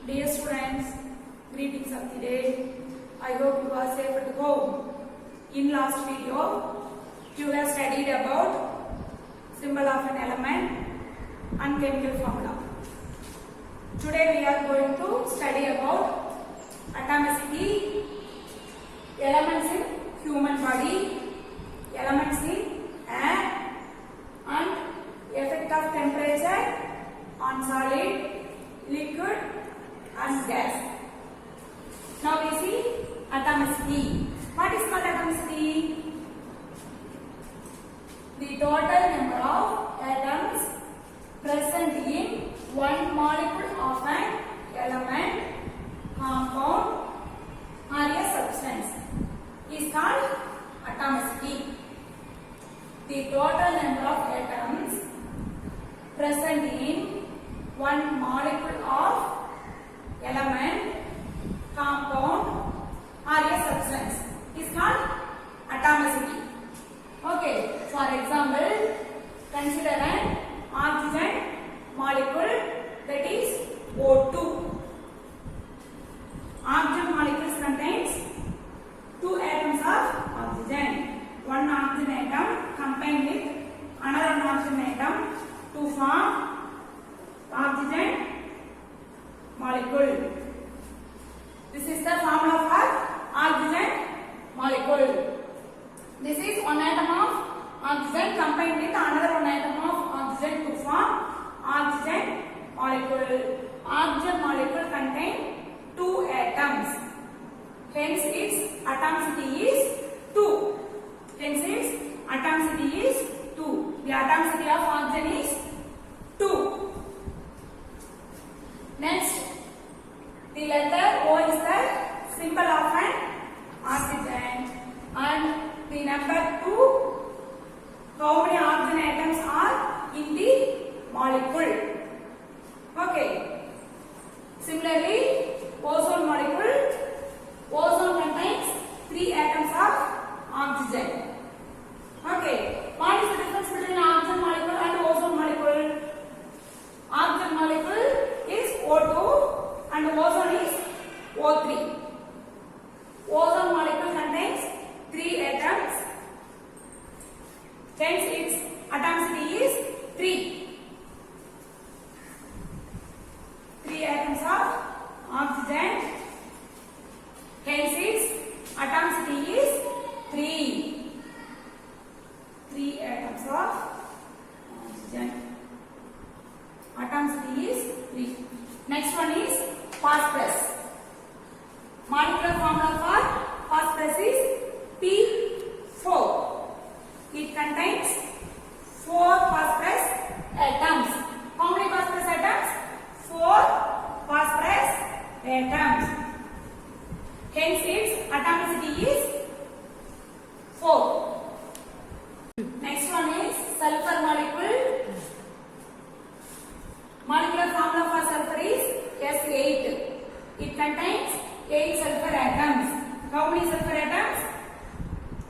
Dear students, greetings of the day. I hope you are safe at home. In last video, you have studied about symbol of an element and chemical formula. Today we are going to study about atomicity, elements in human body, elements in air, and effect of temperature on solid, liquid and gas. Now we see atomicity. What is called atomicity? The total number of atoms present in one molecule of an element, compound or a substance is called atomicity. The total number of atoms present in one molecule of element, compound or a substance is called atomicity. Okay, for example, consider an oxygen molecule, that is O2. Oxygen molecules contains two atoms of oxygen. One oxygen atom combined with another oxygen atom to form oxygen molecule. This is the formula for oxygen molecule. This is one atom of oxygen combined with another one atom of oxygen to form oxygen molecule. Oxygen molecule contains two atoms. Hence its atomicity is 2. Hence its atomicity is 2. The atomicity of oxygen is 2. Next, the letter O is the symbol of an oxygen, and the number 2, how many oxygen atoms are in the molecule. Okay. Similarly, ozone molecule, ozone contains 3 atoms of oxygen. Okay. What is the difference between oxygen molecule and ozone molecule? Oxygen molecule is O2 and ozone is O3. Ozone molecule contains 3 atoms. Hence its atomicity is 3. 3 atoms of oxygen. Hence its atomicity is 3. 3 atoms of oxygen. Atomicity is 3. Next one is phosphorus. Molecular formula for phosphorus is P4. It contains 4 phosphorus atoms. How many phosphorus atoms? 4 phosphorus atoms. Hence its atomicity is 4. Next one is sulfur molecule. Molecular formula for sulfur is S8. It contains 8 sulfur atoms. How many sulfur atoms?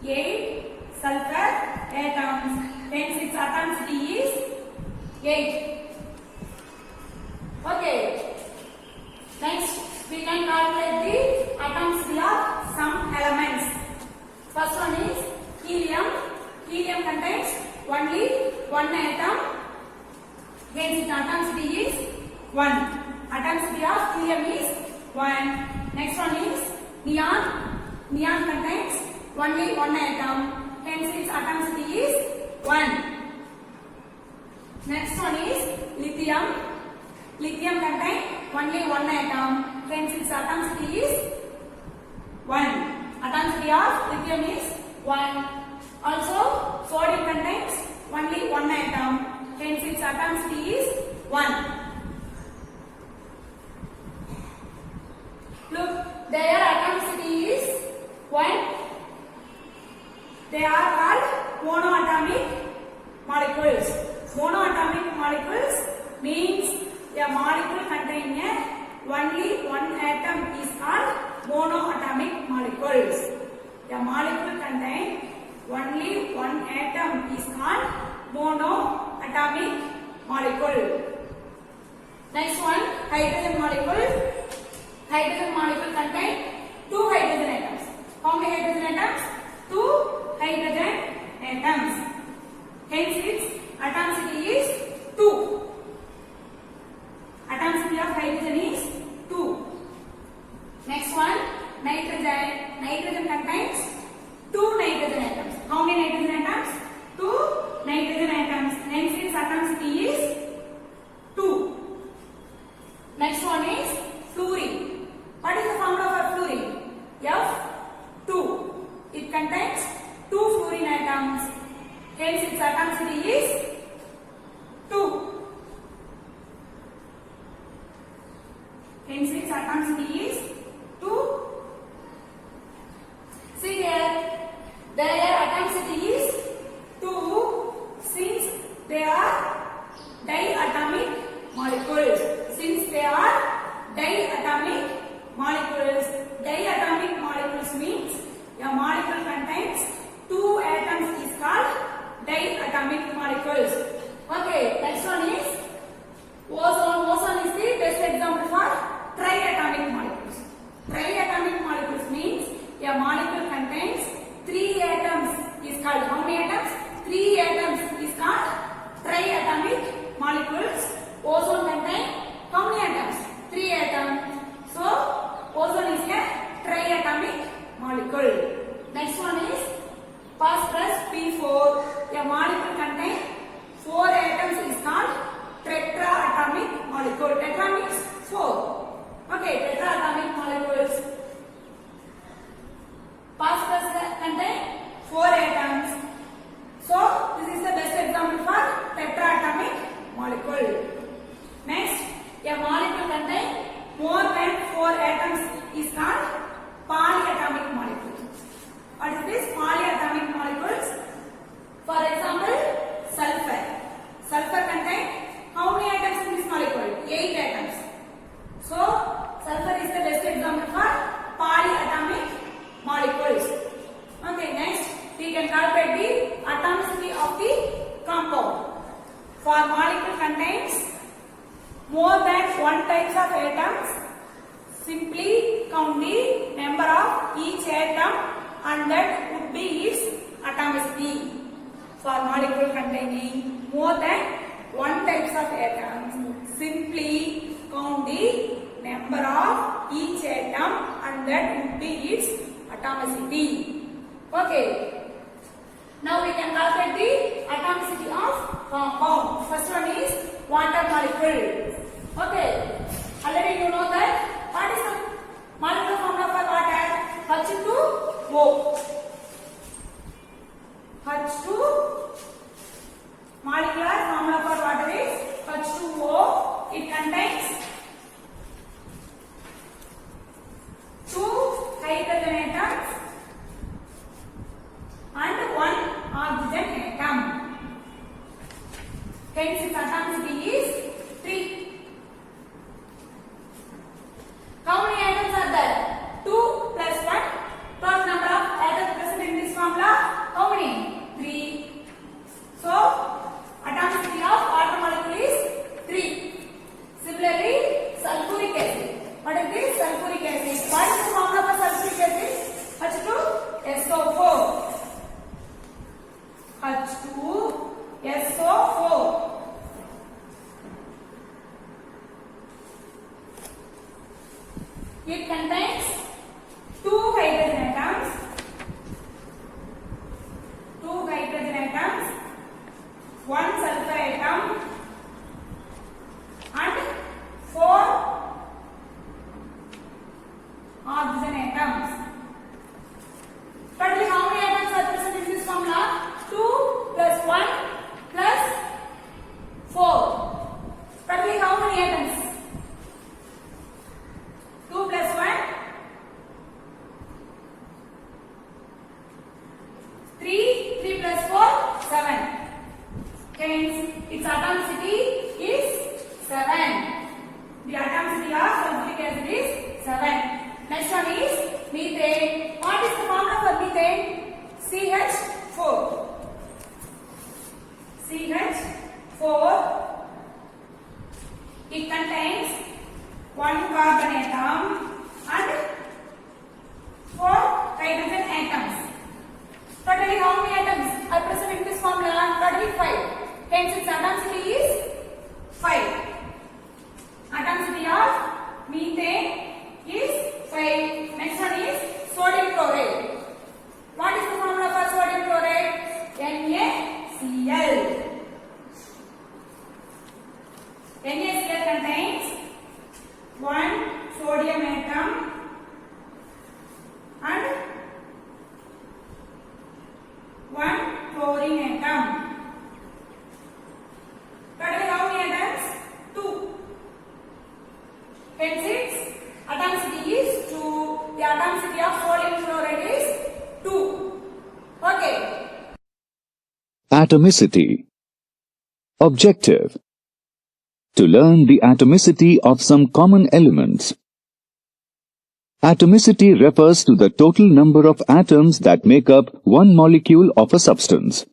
8 sulfur atoms. Hence its atomicity is 8. Okay. Next, we can calculate the atomicity of some elements. First one is helium. Helium contains only 1 atom. Hence its atomicity is 1. Atomicity of helium is 1. Next one is neon. Neon contains only 1 atom. Hence its atomicity is 1. Next one is lithium. Lithium contains only 1 atom. Hence its atomicity is 1. Atomicity of lithium is 1. Also, sodium contains only 1 atom. Hence its atomicity is 1. Look, their atomicity is 1. They are called monoatomic molecules. Monoatomic molecules means a molecule containing only 1 atom is called monoatomic molecules. A molecule containing only 1 atom is called monoatomic molecule. Next one, hydrogen molecule. hydrogen molecule contain 2 hydrogen atoms. How many hydrogen atoms? 2 hydrogen atoms. Hence its atomicity is 2. Atomicity of hydrogen is 2. Next one, nitrogen. Nitrogen contains 2 nitrogen atoms. How many nitrogen atoms? 2 nitrogen atoms. Hence its atomicity is 2. Next one is fluorine. What is the formula for fluorine? F2. It contains 2 fluorine atoms. Hence its atomicity is 2. Hence its atomicity is 2. See here, their atomicity is 2 since they are diatomic molecules. Since they are diatomic molecules. Diatomic molecules means a molecule contains 2 atoms is called diatomic molecules. Okay, next one is ozone. Ozone is the best example for triatomic molecules. Triatomic molecules means a molecule contains 3 atoms is called, how many atoms? 3 atoms is called triatomic molecules. Ozone contains how many atoms? 3 atoms. So ozone is a triatomic molecule. Next one is phosphorus P4. A molecule contains 4 atoms is called tetraatomic molecule. Tetra means 4. Okay, tetraatomic molecules. Phosphorus contains 4 atoms. So this is the best example for tetraatomic molecule. Next, a molecule contains more than 4 atoms is called polyatomic molecule. What is this? Polyatomic molecules. For example, sulfur. Sulfur contains how many atoms in this molecule? 8 atoms. So sulfur is the best example for polyatomic molecules. Okay, next we can calculate the atomicity of the compound. For molecule contains more than 1 types of atoms, simply count the number of each atom and that would be its atomicity. For molecule containing more than 1 types of atoms, simply count the number of each atom and that would be its atomicity. Okay. Now we can calculate the atomicity of compound. First one is water molecule. Okay. Already you know that what is the molecular formula for water? H2O. H2 molecular formula for water is H2O. It contains 2 hydrogen atoms and 1 oxygen atom. Hence its atomicity is 3. How many atoms are there? 2 plus 1. Total number of atoms present in this formula, how many? 3. So atomicity of water molecule is 3. Similarly, sulfuric acid. What is this? Sulfuric acid. What is the formula for sulfuric acid? H2SO4. H2SO4. It contains 2 hydrogen atoms, 1 sulfur atom and 4 oxygen atoms. Totally how many atoms are present in this formula? 2 plus 1 plus 4. Totally how many atoms? 2 plus 1? 3. 3 plus 4? 7. Hence, its atomicity is 7. The atomicity of sulfuric acid is 7. Next one is methane. What is the formula for methane? CH4. CH4. It contains 1 carbon atom its atomicity is 2. The atomicity of sodium chloride is 2. Okay. Atomicity. Objective: to learn the atomicity of some common elements. Atomicity refers to the total number of atoms that make up one molecule of a substance.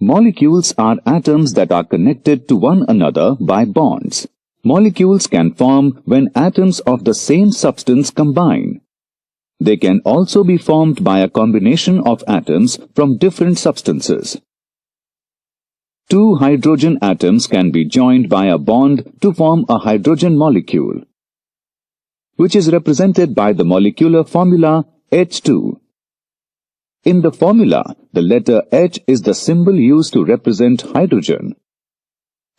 Molecules are atoms that are connected to one another by bonds. Molecules can form when atoms of the same substance combine. They can also be formed by a combination of atoms from different substances. Two hydrogen atoms can be joined by a bond to form a hydrogen molecule, which is represented by the molecular formula H2. In the formula, the letter H is the symbol used to represent hydrogen,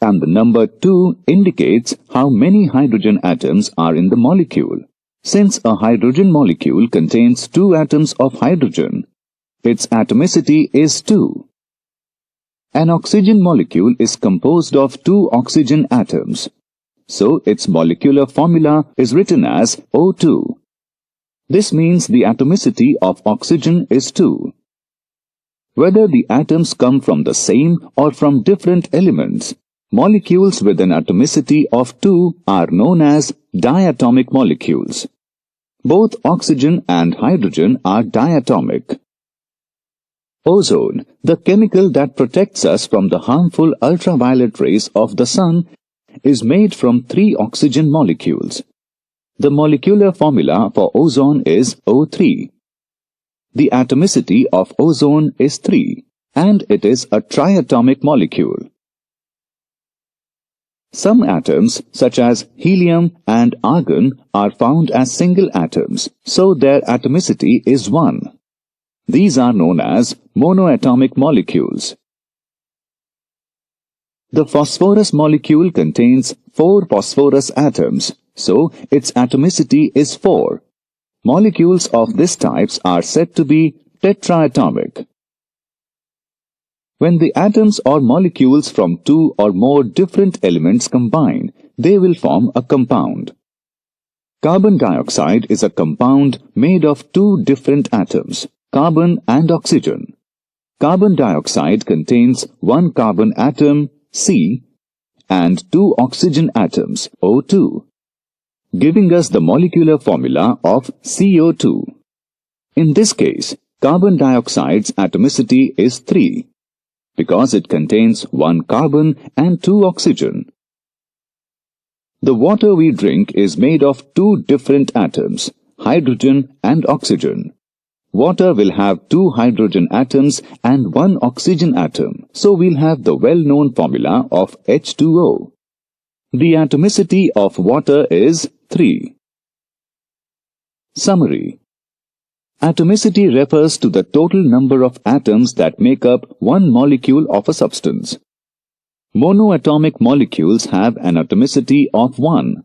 and the number 2 indicates how many hydrogen atoms are in the molecule. Since a hydrogen molecule contains 2 atoms of hydrogen, its atomicity is 2. An oxygen molecule is composed of 2 oxygen atoms, so its molecular formula is written as O2. This means the atomicity of oxygen is 2. Whether the atoms come from the same or from different elements, molecules with an atomicity of 2 are known as diatomic molecules. Both oxygen and hydrogen are diatomic. Ozone, the chemical that protects us from the harmful ultraviolet rays of the sun, is made from 3 oxygen molecules. The molecular formula for ozone is O3. The atomicity of ozone is 3, and it is a triatomic molecule. Some atoms, such as helium and argon, are found as single atoms, so their atomicity is 1. These are known as monoatomic molecules. The phosphorus molecule contains 4 phosphorus atoms, so its atomicity is 4. Molecules of this type are said to be tetraatomic. When the atoms or molecules from 2 or more different elements combine, they will form a compound. Carbon dioxide is a compound made of 2 different atoms, carbon and oxygen. Carbon dioxide contains 1 carbon atom, C, and 2 oxygen atoms, O2, giving us the molecular formula of CO2. In this case, carbon dioxide's atomicity is 3, because it contains 1 carbon and 2 oxygen. The water we drink is made of 2 different atoms, hydrogen and oxygen. Water will have 2 hydrogen atoms and 1 oxygen atom, so we'll have the well-known formula of H2O. The atomicity of water is 3. Summary. Atomicity refers to the total number of atoms that make up one molecule of a substance. Monoatomic molecules have an atomicity of 1.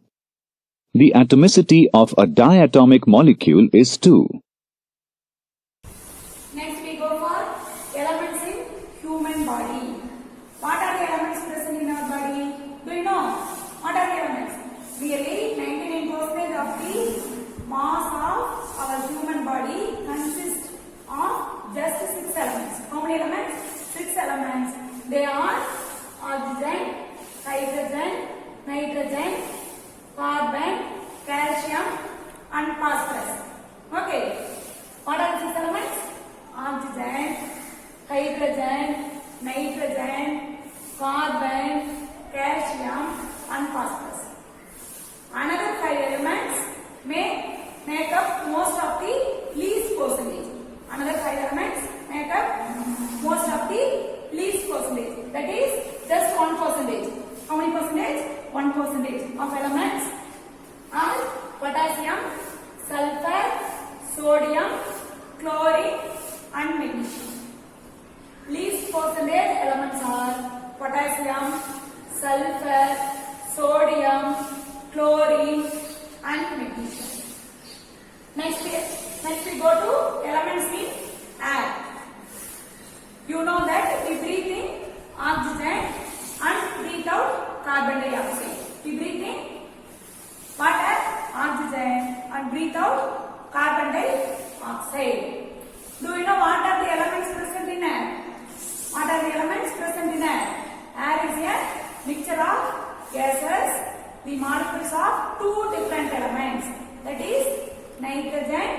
The atomicity of a diatomic molecule is 2. Next we go for elements in human body. What are the elements present in our body? Do you know? What are the elements? Really, 99% of the mass of our human body consists of just 6 elements. How many elements? 6 elements. They are oxygen, hydrogen, nitrogen, carbon, calcium and phosphorus. Okay. What are the 6 elements? Oxygen, hydrogen, nitrogen, carbon, calcium and phosphorus. Another 5 elements may make up most of the least percentage. Another 5 elements make up most of the least percentage. That is just 1%. How many percentage? 1% of elements are potassium, sulfur, sodium, chlorine and magnesium. Least percentage elements are potassium, sulfur, sodium, chlorine and magnesium. Next we go to elements in air. You know that we breathe in oxygen and breathe out carbon dioxide. We breathe in what air? breathe out carbon dioxide. Do you know what are the elements present in air? What are the elements present in air? Air is a mixture of gases. The molecules of two different elements, that is nitrogen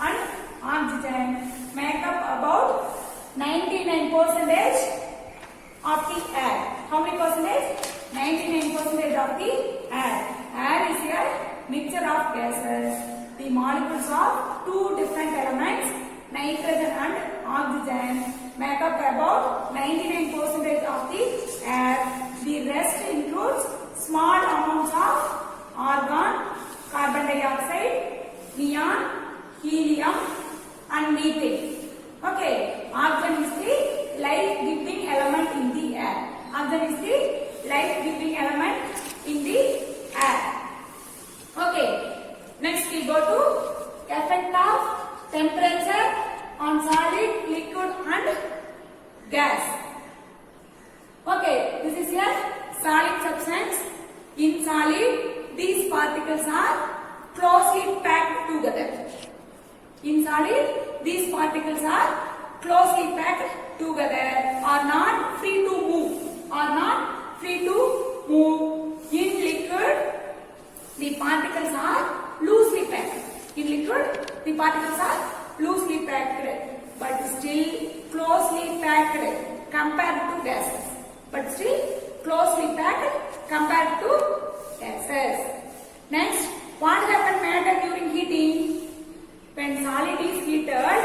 and oxygen, make up about 99% of the air. How many percentage? 99% of the air. Air is a mixture of gases. The molecules of two different elements, nitrogen and oxygen, make up about 99% of the air. The rest includes small amounts of argon, carbon dioxide, neon, helium and methane. Okay, oxygen is the life-giving element in the air. Oxygen is the life-giving element in the air. Okay, next we go to effect of temperature on solid, liquid and gas. Okay, this is a solid substance. In solid, these particles are closely packed together. In solid, these particles are closely packed together, are not free to move, are not free to move. In liquid, the particles are loosely packed. In liquid, the particles are loosely packed, but still closely packed compared to gases. But still closely packed compared to gases. Next, what happens matter during heating? When solid is heated,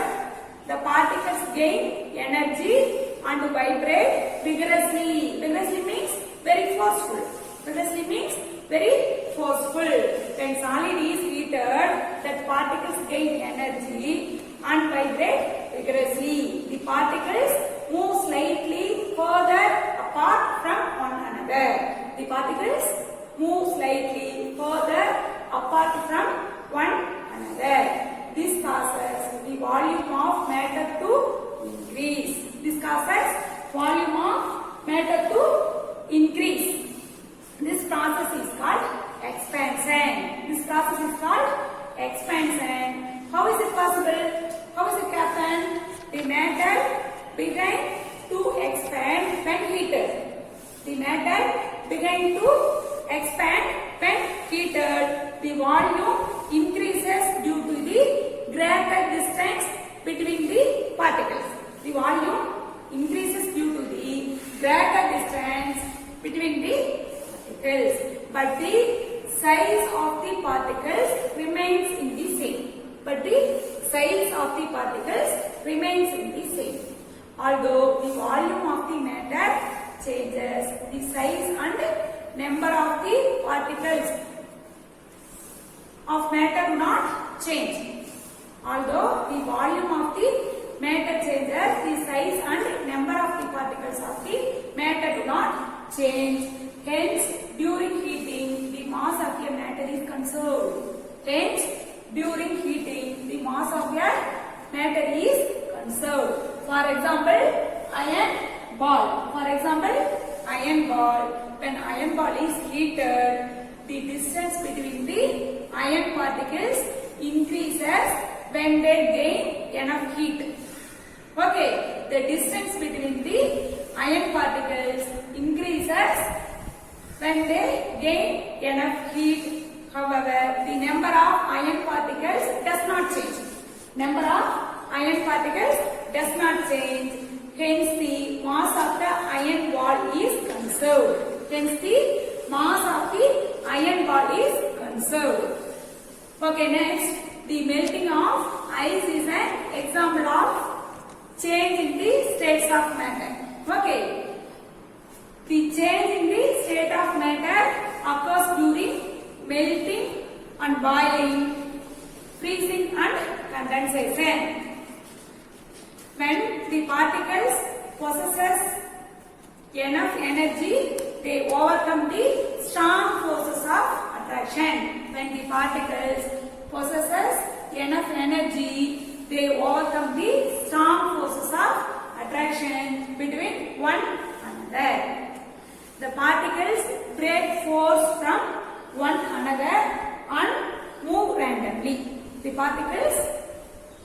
the particles gain energy and vibrate vigorously. Vigorously means very forceful. Vigorously means very forceful. When solid is heated, that particles gain energy and vibrate vigorously. The particles move slightly further apart from one another. The particles move slightly further apart from one another. This causes the volume of matter to increase. This causes volume of matter to increase. This process is called expansion. This process is called expansion. How is it possible? How does it happen? The matter began to expand when heated. The matter began to expand when heated. The volume increases due to the greater distance between the particles. The volume increases due to the greater distance between the particles. But the size of the particles remains in the same. But the size of the particles remains in the same. Although the volume of the matter changes, the size and number of the particles of matter do not change. Although the volume of the matter changes, the size and number of the particles of the matter do not change. Hence, during heating, the mass of a matter is conserved. Hence, during heating, the mass of a matter is conserved. For example, iron ball. For example, iron ball. When iron ball is heated, the distance between the iron particles increases when they gain enough heat. Okay, the distance between the iron particles increases when they gain enough heat. However, the number of iron particles does not change. Number of iron particles does not change. Hence, the mass of the iron ball is conserved. Hence, the mass of the iron ball is conserved. Okay, next, the melting of ice is an example of change in the states of matter. Okay, the change in the state of matter occurs during melting and boiling, freezing and condensation. When the particles possesses enough energy, they overcome the strong forces of attraction. When the particles possesses enough energy, they overcome the strong forces of attraction between one another. The particles break force from one another and move randomly. The particles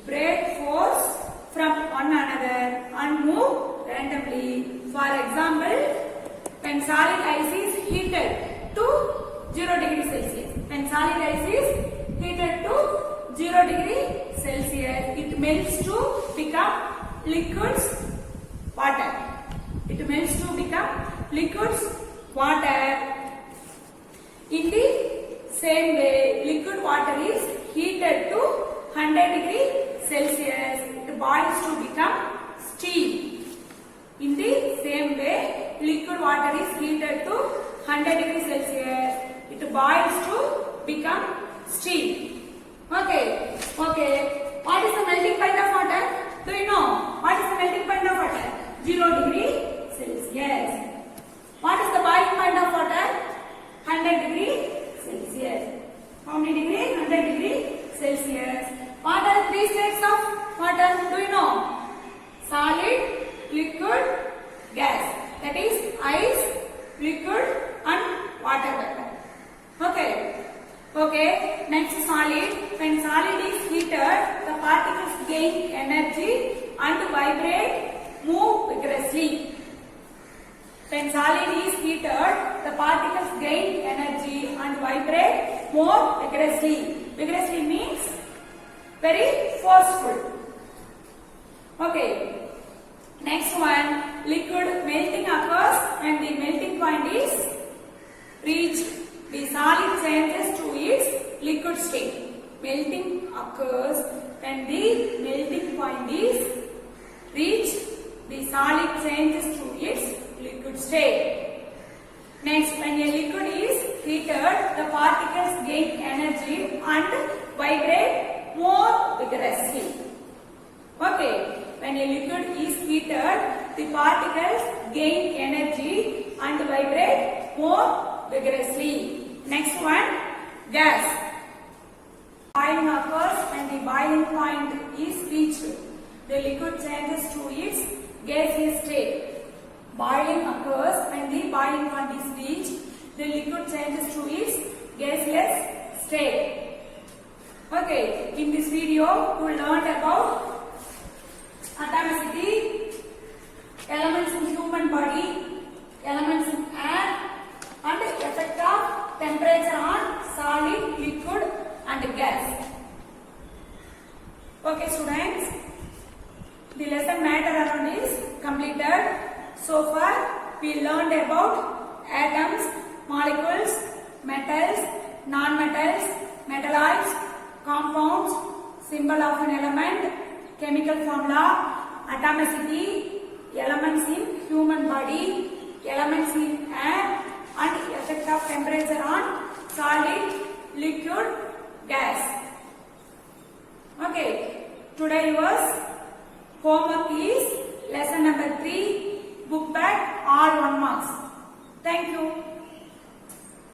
break force from one another and move randomly. For example, when solid ice is heated to 0 degree Celsius. When solid ice is heated to 0 degree Celsius, it melts to become liquids water. It melts to become liquids water. In the same way, liquid water is heated to 100 degree Celsius. It boils to become steam. In the same way, liquid water is heated to 100 degree Celsius. It boils to become steam. Okay. What is the melting point of water? Do you know? What is the melting point of water? 0 degree Celsius. What is the boiling point of water? 100 degree Celsius. How many degree? 100 degree Celsius. What are three states of water? Do you know? Solid, liquid, gas. That is ice, liquid and water vapor. Okay. Next, solid. When solid is heated, the particles gain energy and vibrate, move vigorously. When solid is heated, the particles gain energy and vibrate more vigorously. Vigorously means very forceful. Okay. Next one, liquid melting occurs when the melting point is reached. The solid changes to its liquid state. Melting occurs when the melting point is reached. The solid changes to its liquid state. Next, when a liquid is heated, the particles gain energy and vibrate more vigorously. Okay. When a liquid is heated, the particles gain energy and vibrate more vigorously. Next one, gas. Boiling occurs when the boiling point is reached. The liquid changes to its gaseous state. Boiling occurs when the boiling point is reached. The liquid changes to its gaseous state. Okay, in this video, we learned about atomicity, elements in human body, elements in air, and effect of temperature on solid, liquid, and gas. Okay, students, the lesson matter around is completed. So far, we learned about atoms, molecules, metals, non-metals, metalloids, compounds, symbol of an element, chemical formula, atomicity, elements in human body, elements in air, and effect of temperature on solid, liquid, gas. Okay, today was homework